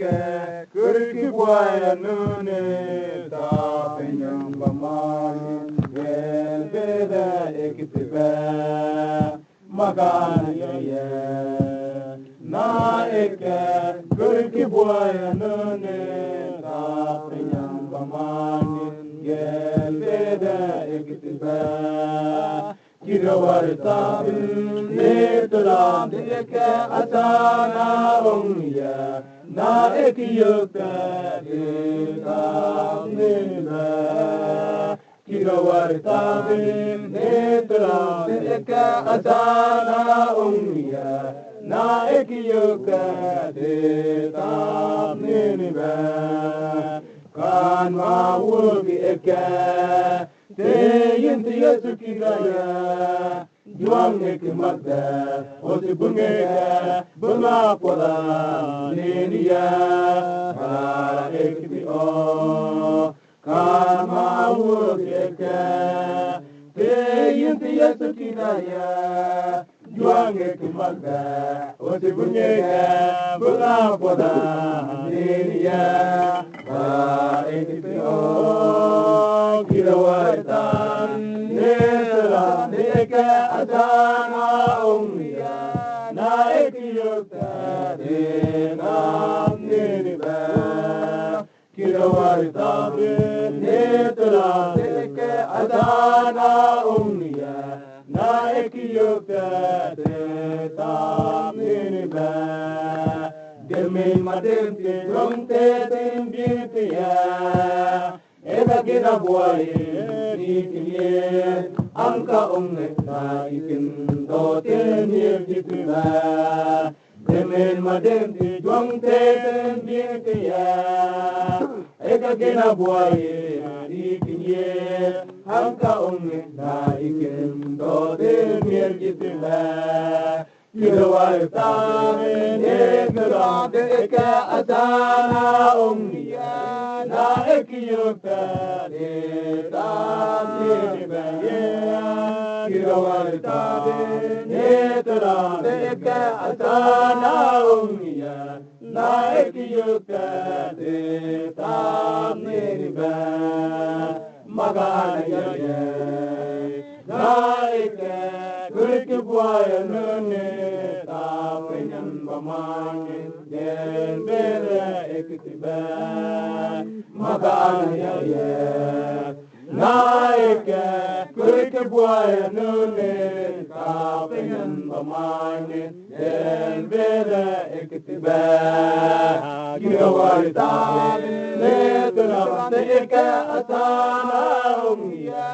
eke kurki boya nune ta penyam bamani el beda ekitiba magan ye na eke kurki boya nune ta penyam bamani el beda ekitiba Kirawar ne tulam deke asana ongya na ekiyuka de kamnina Kirawar ne tulam deke asana ongya na ekiyuka de kamnina kan mawugi eke Teyin tiyesu kigaya, juang ekimagda, osi bungega, bunga pola neniya, mara ekiti o, kama wukeka. Teyin tiyesu kigaya, juang ekimagda, osi bungega, bunga pola neniya, mara ekiti o. Kirawatan netla neke adana umya na ekiyukta de nam niniba Kirawatan netla neke adana umya na ekiyukta de nam niniba Demi madenti jomte timbitiya Eka kina buaye nikiye Anka na ikin doten yekitiba Demen madenti juang teten birtiya Eka kina buaye nikiye Anka na ikin doten yekitiba Kirawar tamen ekram deke asana umniya na ekiyukta de tamniba Kirawar tamen ekram deke asana umniya na ekiyukta de tamniba magana ye na eke Kurki boya nune ta penyan bamani den bere ekitiba magana ye na eke kurki boya nune ta penyan bamani den bere ekitiba Kirawar ta le tulam eke asana umya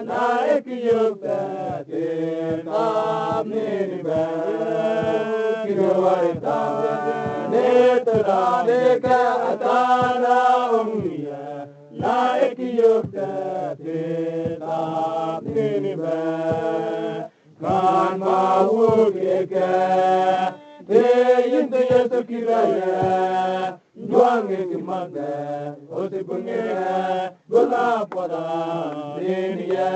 na ekiyukta de tamniba Kirawar ta ne tulam eke asana umya na ekiyukta de tamniba kan mawugi eke Teyin tiyesu kiraya Juang ekimagda Osi bungega Gula poda Niniya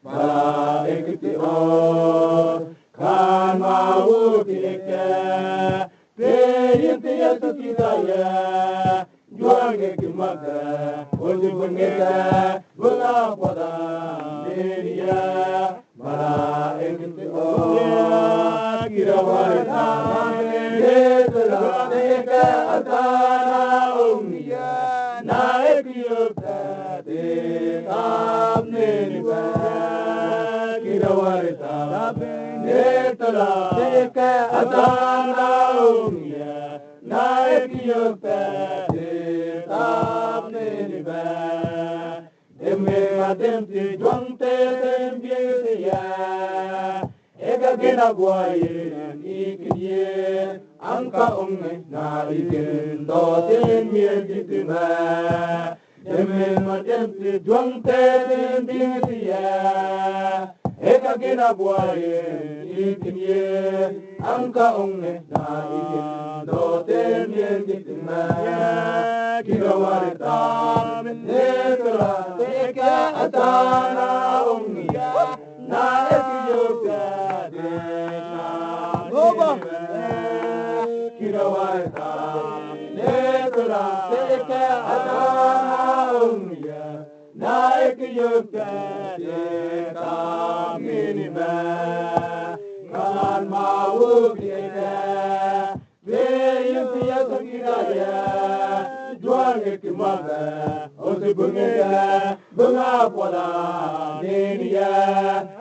Mara ekiti o Kan mawuki eke Teyin tiyesu kiraya Juang ekimagda Osi bungega Gula poda Niniya Mara ekiti o Kirawar tamen netla neke asana umya na ekiyukta de tamniba Kirawar tamen netla neke asana umya na ekiyukta de tamniba Demme madenti juante tembiya Eka kena buaye nikiye Anka na ikin doten mietitima Demen madenti juang teten bingtiya Eka kena buaye nikiye Anka na ikin doten mietitima Kirawar tamen netla eka atana umya Na ekiyukta Kirawar tamen netla teke atana umya naik yukta teka minima kan mau teke be yukya sakiraya juang ekimaba osibungega bunga pola niya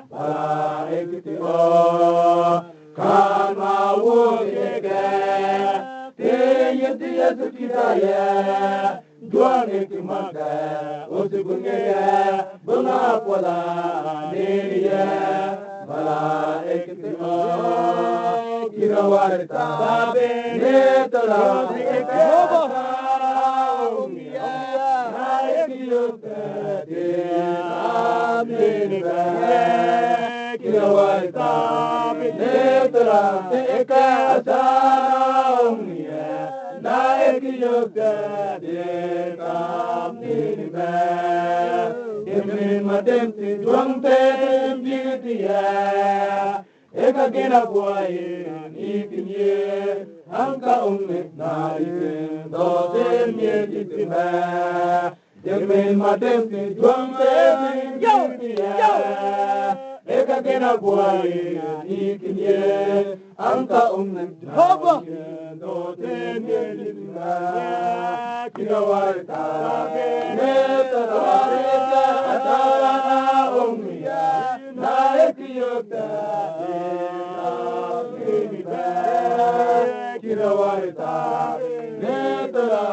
bala ekiti o kan mau teke Yesu kidaya, juang ekimaka, osibungega, bunga pola, niya, bala ekitimo, kirawarita, sabe, netala, ekeba, umya, na ekiyuka, aminiba, kirawarita, netala, ekasa, umya. Naik yoga de kamnima, emin madem ti juang te bitia, eka gena buaye ikinye, angka umit na ikin dosen yekitima, emin madem ti juang te bitia, eka gena buaye ikinye, angka umit na ikin dosen yekitima, kirawarita, netara atana umya, naik yoga kinima, kirawarita, netara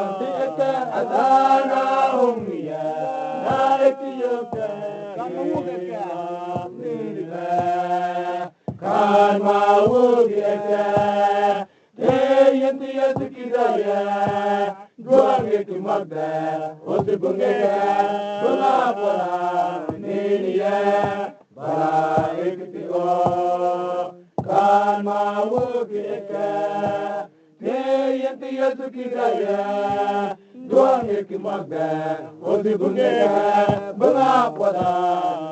atana umya, naik yoga kinima, kan mau kita. Yesu kidaya, juang ekimaba, osibungega, bunga pola, niya, bala ekiti o, kan mau kita. Yesu kidaya, juang ekimaba, osibungega, bunga pola,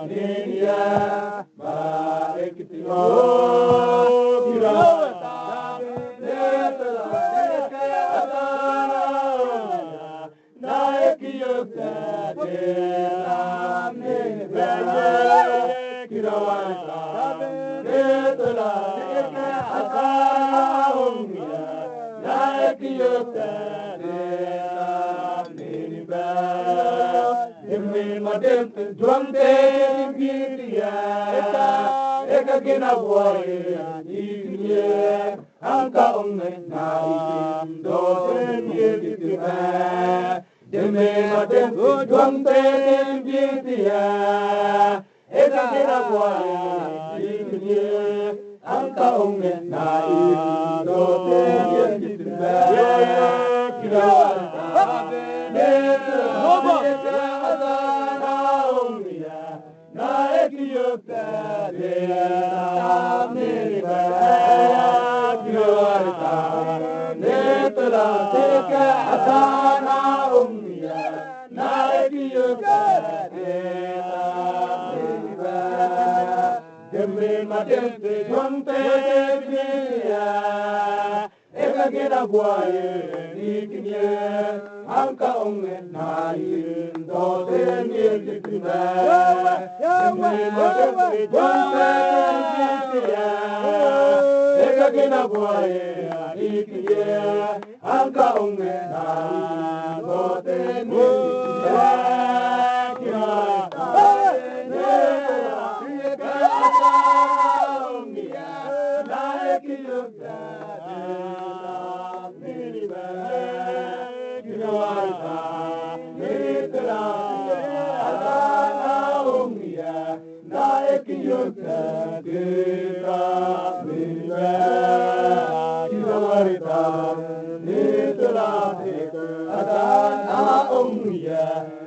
niya, bala ekiti o, eka gina boye ikinye anka umne na ikin dosen yekitima deme madem juante bitia eka gina boye ikinye anka umne na ikin dosen yekitima kirawarita netra atana umya naik yukta de aminiba kirawarita netla teke atana umya naik yukta de aminiba demi madem te jonte biya eka gena buaye ikinye anka umne naik dosen yekitima demi madem te jonte biya eka gena buaye ikinye anka umne naik dosen yekitima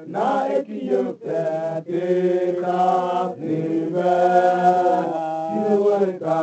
naik yukta teka niba kirawarita